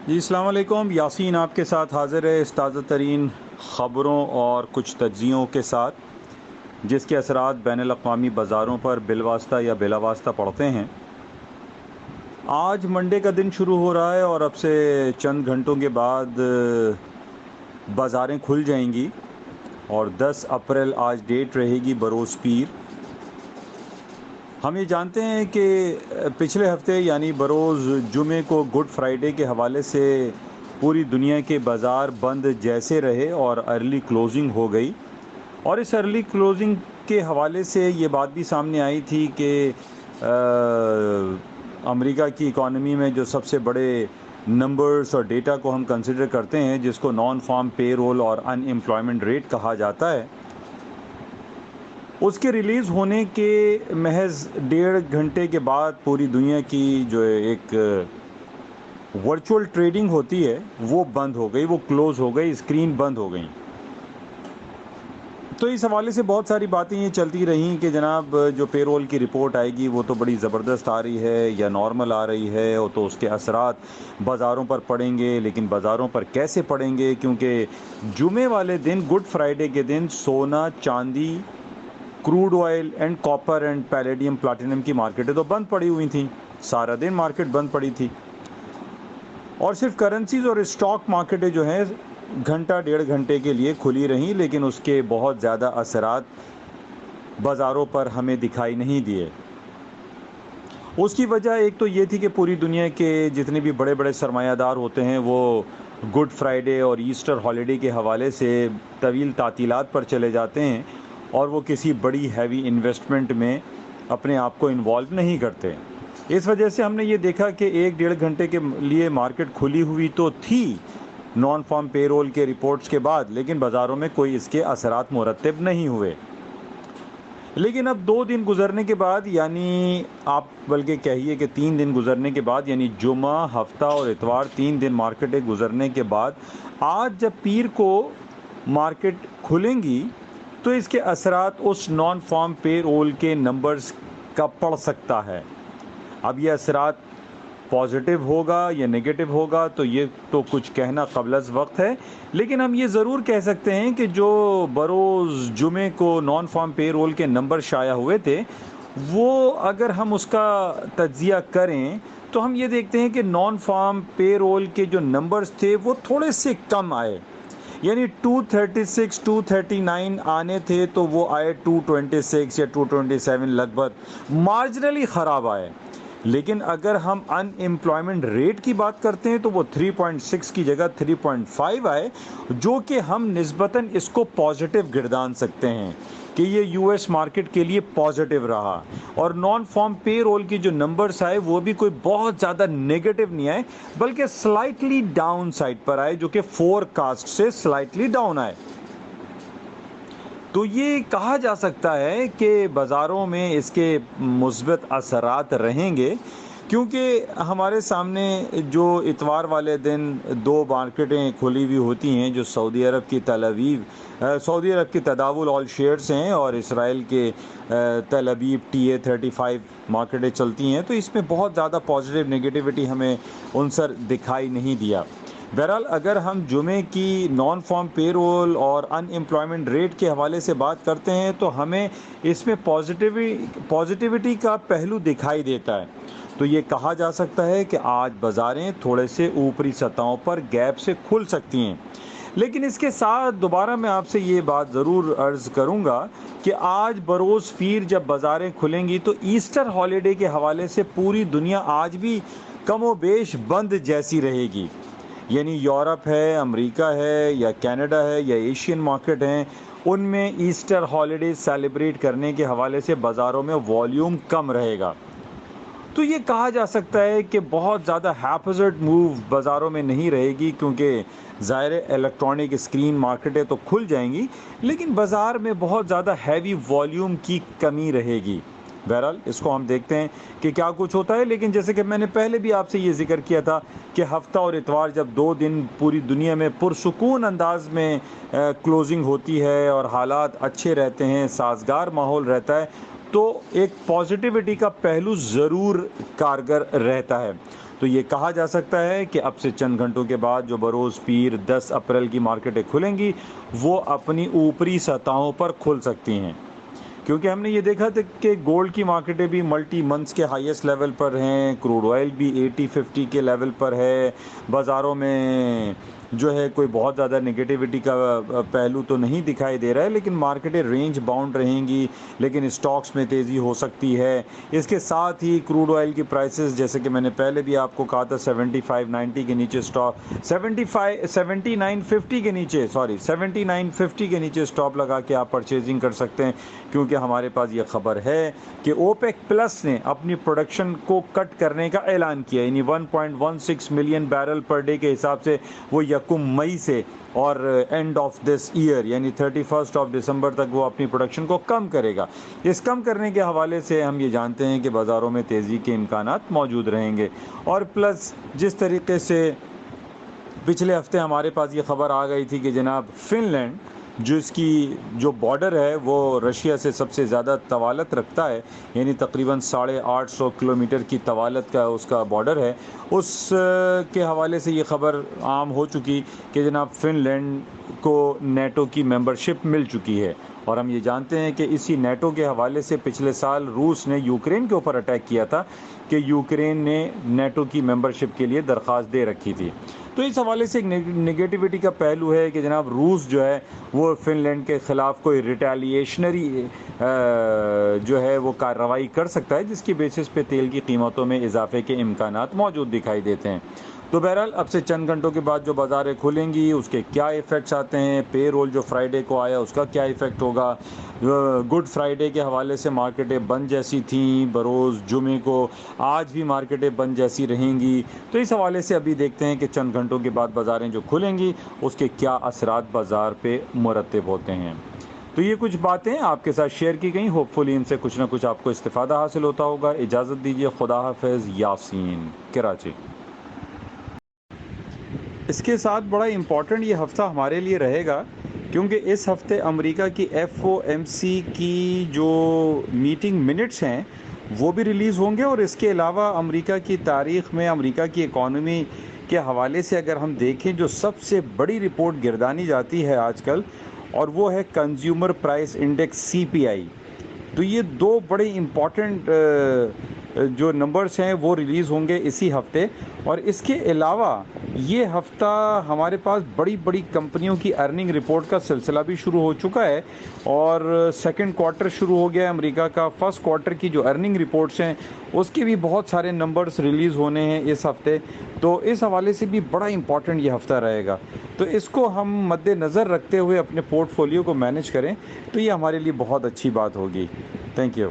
جی السلام علیکم، یاسین آپ کے ساتھ حاضر ہے اس تازہ ترین خبروں اور کچھ تجزیوں کے ساتھ جس کے اثرات بین الاقوامی بازاروں پر بالواسطہ یا بلا واسطہ پڑتے ہیں۔ آج منڈے کا دن شروع ہو رہا ہے اور اب سے چند گھنٹوں کے بعد بازاریں کھل جائیں گی اور 10 اپریل آج ڈیٹ رہے گی بروز پیر۔ ہم یہ جانتے ہیں کہ پچھلے ہفتے یعنی بروز جمعے کو گڈ فرائیڈے کے حوالے سے پوری دنیا کے بازار بند جیسے رہے اور ارلی کلوزنگ ہو گئی، اور اس ارلی کلوزنگ کے حوالے سے یہ بات بھی سامنے آئی تھی کہ امریکہ کی اکانومی میں جو سب سے بڑے نمبرز اور ڈیٹا کو ہم کنسیڈر کرتے ہیں، جس کو نان فارم پے رول اور ان امپلائمنٹ ریٹ کہا جاتا ہے، اس کے ریلیز ہونے کے محض 1.5 گھنٹے کے بعد پوری دنیا کی جو ایک ورچوئل ٹریڈنگ ہوتی ہے وہ بند ہو گئی، وہ کلوز ہو گئی، اسکرین بند ہو گئی۔ تو اس حوالے سے بہت ساری باتیں یہ چلتی رہیں کہ جناب جو پے رول کی رپورٹ آئے گی وہ تو بڑی زبردست آ رہی ہے یا نارمل آ رہی ہے، اور تو اس کے اثرات بازاروں پر پڑیں گے، لیکن بازاروں پر کیسے پڑیں گے؟ کیونکہ جمعے والے دن گڈ فرائیڈے کے دن سونا، چاندی، crude oil and copper and palladium platinum کی مارکیٹیں تو بند پڑی ہوئی تھیں، سارا دن مارکیٹ بند پڑی تھی، اور صرف کرنسیز اور اسٹاک مارکیٹیں جو ہیں گھنٹہ 1.5 گھنٹے کے لیے کھلی رہیں، لیکن اس کے بہت زیادہ اثرات بازاروں پر ہمیں دکھائی نہیں دیے۔ اس کی وجہ ایک تو یہ تھی کہ پوری دنیا کے جتنے بھی بڑے بڑے سرمایہ دار ہوتے ہیں وہ گڈ فرائیڈے اور ایسٹر ہالیڈے کے حوالے سے طویل تعطیلات پر چلے جاتے ہیں، اور وہ کسی بڑی ہیوی انویسٹمنٹ میں اپنے آپ کو انوالو نہیں کرتے۔ اس وجہ سے ہم نے یہ دیکھا کہ 1-1.5 گھنٹے کے لیے مارکیٹ کھلی ہوئی تو تھی نان فارم پے رول کے رپورٹس کے بعد، لیکن بازاروں میں کوئی اس کے اثرات مرتب نہیں ہوئے۔ لیکن اب 2 دن گزرنے کے بعد، یعنی آپ بلکہ کہیے کہ 3 دن گزرنے کے بعد، یعنی جمعہ، ہفتہ اور اتوار 3 دن مارکیٹیں گزرنے کے بعد، آج جب پیر کو مارکیٹ کھلیں گی تو اس کے اثرات اس نان فارم پے رول کے نمبرز کا پڑ سکتا ہے۔ اب یہ اثرات پازیٹیو ہوگا یا نیگیٹو ہوگا تو یہ تو کچھ کہنا قبل از وقت ہے، لیکن ہم یہ ضرور کہہ سکتے ہیں کہ جو بروز جمعے کو نان فارم پے رول کے نمبر شائع ہوئے تھے، وہ اگر ہم اس کا تجزیہ کریں تو ہم یہ دیکھتے ہیں کہ نان فارم پے رول کے جو نمبرز تھے وہ تھوڑے سے کم آئے، یعنی 236 239 آنے تھے تو وہ آئے 226 یا 227، لگ بھگ مارجنلی خراب آئے۔ لیکن اگر ہم ان امپلائمنٹ ریٹ کی بات کرتے ہیں تو وہ 3.6 کی جگہ 3.5 آئے، جو کہ ہم نسبتاً اس کو پازیٹیو گردان سکتے ہیں کہ یہ یو ایس مارکیٹ کے لیے پازیٹیو رہا، اور نان فارم پے رول کی جو نمبرز آئے وہ بھی کوئی بہت زیادہ نیگیٹو نہیں آئے، بلکہ سلائٹلی ڈاؤن سائڈ پر آئے، جو کہ فور کاسٹ سے سلائٹلی ڈاؤن آئے۔ تو یہ کہا جا سکتا ہے کہ بازاروں میں اس کے مثبت اثرات رہیں گے، کیونکہ ہمارے سامنے جو اتوار والے دن 2 مارکیٹیں کھلی ہوئی ہوتی ہیں، جو سعودی عرب کی تل ابیب، سعودی عرب کی تداول آل شیئرز ہیں، اور اسرائیل کے تل ابیب TA-35 مارکیٹیں چلتی ہیں، تو اس میں بہت زیادہ پازیٹیو نیگیٹیوٹی ہمیں عنصر دکھائی نہیں دیا۔ بہرحال اگر ہم جمعے کی نان فارم پے رول اور ان امپلائمنٹ ریٹ کے حوالے سے بات کرتے ہیں تو ہمیں اس میں پازیٹیوٹی کا پہلو دکھائی دیتا ہے۔ تو یہ کہا جا سکتا ہے کہ آج بازاریں تھوڑے سے اوپری سطحوں پر گیپ سے کھل سکتی ہیں، لیکن اس کے ساتھ دوبارہ میں آپ سے یہ بات ضرور عرض کروں گا کہ آج بروز پیر جب بازاریں کھلیں گی تو ایسٹر ہالیڈے کے حوالے سے پوری دنیا آج بھی کم و بیش بند جیسی رہے گی، یعنی یورپ ہے، امریکہ ہے یا کینیڈا ہے یا ایشین مارکیٹ ہیں، ان میں ایسٹر ہالیڈے سیلیبریٹ کرنے کے حوالے سے بازاروں میں والیوم کم رہے گا۔ تو یہ کہا جا سکتا ہے کہ بہت زیادہ ہیپزرڈ موو بازاروں میں نہیں رہے گی، کیونکہ ظاہر الیکٹرانک اسکرین مارکیٹیں تو کھل جائیں گی، لیکن بازار میں بہت زیادہ ہیوی والیوم کی کمی رہے گی۔ بہرحال اس کو ہم دیکھتے ہیں کہ کیا کچھ ہوتا ہے، لیکن جیسے کہ میں نے پہلے بھی آپ سے یہ ذکر کیا تھا کہ ہفتہ اور اتوار جب 2 دن پوری دنیا میں پرسکون انداز میں کلوزنگ ہوتی ہے اور حالات اچھے رہتے ہیں، سازگار ماحول رہتا ہے، تو ایک پازیٹیوٹی کا پہلو ضرور کارگر رہتا ہے۔ تو تو یہ کہا جا سکتا ہے کہ اب سے چند گھنٹوں کے بعد جو بروز پیر 10 اپریل کی مارکیٹیں کھلیں گی وہ اپنی اوپری سطحوں پر کھل سکتی ہیں، کیونکہ ہم نے یہ دیکھا تھا کہ گولڈ کی مارکیٹیں بھی ملٹی منتھس کے ہائیسٹ لیول پر ہیں، کروڈ آئل بھی 80-50 کے لیول پر ہے، بازاروں میں جو ہے کوئی بہت زیادہ نگیٹیوٹی کا پہلو تو نہیں دکھائی دے رہا ہے، لیکن مارکیٹیں رینج باؤنڈ رہیں گی، لیکن اسٹاکس میں تیزی ہو سکتی ہے۔ اس کے ساتھ ہی کروڈ آئل کی پرائسز جیسے کہ میں نے پہلے بھی آپ کو کہا تھا 75-90 کے نیچے اسٹاپ 79-50 کے نیچے 79-50 کے نیچے اسٹاپ لگا کے آپ پرچیزنگ کر سکتے ہیں، کیونکہ ہمارے پاس یہ خبر ہے کہ اوپیک پلس نے اپنی پروڈکشن کو کٹ کرنے کا اعلان کیا، یعنی 1.16 ملین بیرل پر ڈے کے حساب سے وہ یکم مئی سے اور اینڈ آف دس ایئر یعنی 31 دسمبر تک وہ اپنی پروڈکشن کو کم کرے گا۔ اس کم کرنے کے حوالے سے ہم یہ جانتے ہیں کہ بازاروں میں تیزی کے امکانات موجود رہیں گے، اور پلس جس طریقے سے پچھلے ہفتے ہمارے پاس یہ خبر آ گئی تھی کہ جناب فن لینڈ جو بارڈر ہے وہ رشیا سے سب سے زیادہ طوالت رکھتا ہے، یعنی تقریباً 850 کلومیٹر کی طوالت کا اس کا بارڈر ہے، اس کے حوالے سے یہ خبر عام ہو چکی کہ جناب فن لینڈ کو نیٹو کی ممبرشپ مل چکی ہے، اور ہم یہ جانتے ہیں کہ اسی نیٹو کے حوالے سے پچھلے سال روس نے یوکرین کے اوپر اٹیک کیا تھا کہ یوکرین نے نیٹو کی ممبرشپ کے لیے درخواست دے رکھی تھی۔ تو اس حوالے سے ایک نگیٹیوٹی کا پہلو ہے کہ جناب روس جو ہے وہ فن لینڈ کے خلاف کوئی ریٹیلیشنری جو ہے وہ کارروائی کر سکتا ہے، جس کی بیسس پہ تیل کی قیمتوں میں اضافے کے امکانات موجود دکھائی دیتے ہیں۔ تو بہرحال اب سے چند گھنٹوں کے بعد جو بازاریں کھلیں گی اس کے کیا ایفیکٹس آتے ہیں، پے رول جو فرائیڈے کو آیا اس کا کیا ایفیکٹ ہوگا، گڈ فرائیڈے کے حوالے سے مارکیٹیں بند جیسی تھیں بروز جمعے کو، آج بھی مارکیٹیں بند جیسی رہیں گی، تو اس حوالے سے ابھی دیکھتے ہیں کہ چند گھنٹوں کے بعد بازاریں جو کھلیں گی اس کے کیا اثرات بازار پہ مرتب ہوتے ہیں۔ تو یہ کچھ باتیں آپ کے ساتھ شیئر کی گئیں، ہوپ فلی ان سے کچھ نہ کچھ آپ کو استفادہ حاصل ہوتا ہوگا۔ اجازت دیجیے، خدا حافظ۔ یاسین، کراچی۔ اس کے ساتھ بڑا امپورٹنٹ یہ ہفتہ ہمارے لیے رہے گا، کیونکہ اس ہفتے امریکہ کی FOMC کی جو میٹنگ منٹس ہیں وہ بھی ریلیز ہوں گے، اور اس کے علاوہ امریکہ کی تاریخ میں امریکہ کی اکانومی کے حوالے سے اگر ہم دیکھیں جو سب سے بڑی رپورٹ گردانی جاتی ہے آج کل، اور وہ ہے کنزیومر پرائس انڈیکس CPI۔ تو یہ دو بڑے امپورٹنٹ جو نمبرز ہیں وہ ریلیز ہوں گے اسی ہفتے، اور اس کے علاوہ یہ ہفتہ ہمارے پاس بڑی بڑی کمپنیوں کی ارننگ رپورٹ کا سلسلہ بھی شروع ہو چکا ہے، اور سیکنڈ کوارٹر شروع ہو گیا ہے امریکہ کا۔ فرسٹ کوارٹر کی جو ارننگ رپورٹس ہیں اس کے بھی بہت سارے نمبرز ریلیز ہونے ہیں اس ہفتے، تو اس حوالے سے بھی بڑا امپورٹنٹ یہ ہفتہ رہے گا۔ تو اس کو ہم مد نظر رکھتے ہوئے اپنے پورٹ فولیو کو مینیج کریں تو یہ ہمارے لیے بہت اچھی بات ہوگی۔ Thank you.